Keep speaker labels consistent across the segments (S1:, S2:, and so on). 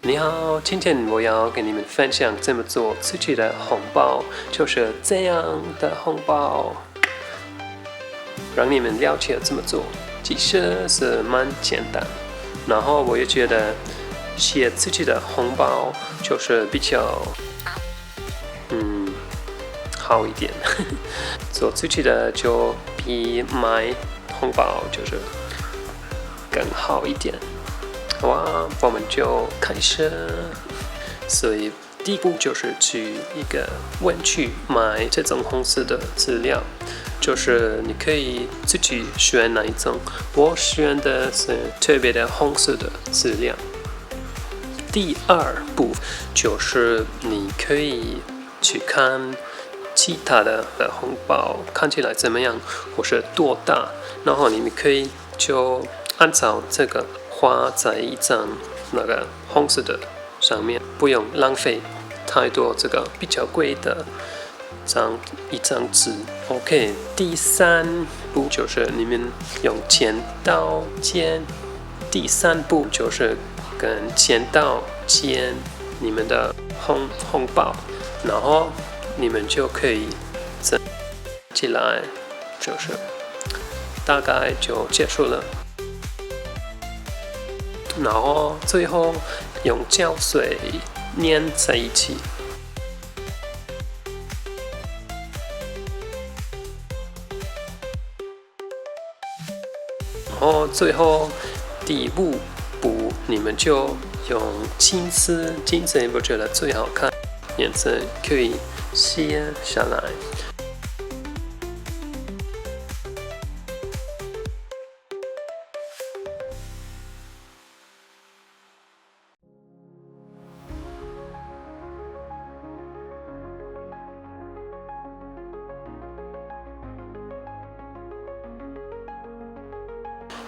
S1: 你好，今天我要跟你们分享怎么做自己的红包，就是这样的红包，让你们了解怎么做。其实是蛮简单，然后我也觉得写自己的红包就是比较好一点，做自己的就比买红包就是更好一点。好啊，我们就开始。所以第一步就是去一个文具买这种红色的资料，就是你可以自己选哪一种。我选的是特别的红色的资料。第二步就是你可以去看其他的红包看起来怎么样，或是多大，然后你们可以就按照这个画在一张那个红色的上面，不用浪费太多这个比较贵的一张纸。OK， 第三步就是你们用剪刀剪。第三步就是跟剪刀剪你们的红包，然后你们就可以整起来，就是大概就结束了。然后最后用胶水粘在一起。然后最后第五步，你们就用金丝我觉得最好看，颜色可以写下来。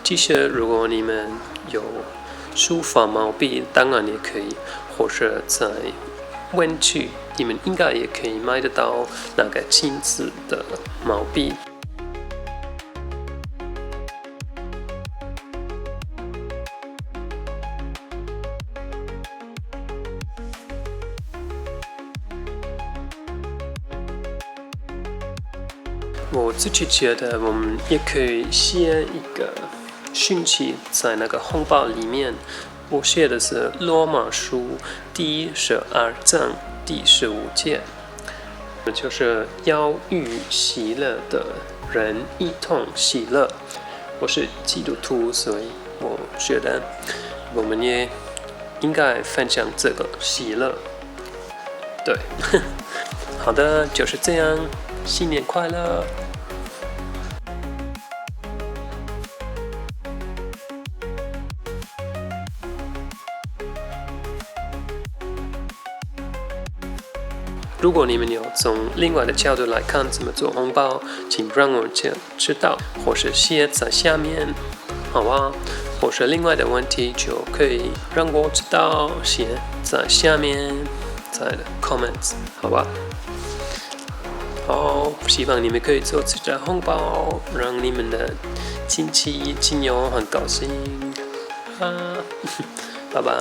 S1: 其实，如果你们有书法毛笔，当然也可以，或者在文具，你们应该也可以买得到那个金子的毛笔。我自己觉得，我们也可以写一个讯息在那个红包里面。我写的是罗马书第12章第15节，就是要与喜乐的人一同喜乐。我是基督徒，所以我觉得我们也应该分享这个喜乐。对，好的，就是这样。新年快乐！如果你们有从另外的角度来看怎么做红包，请让我知道，或是写在下面，好吧？或是另外的问题就可以让我知道，写在下面，在 comments， 好吧？好，希望你们可以做自己的红包，让你们的亲戚亲友很高兴。拜拜。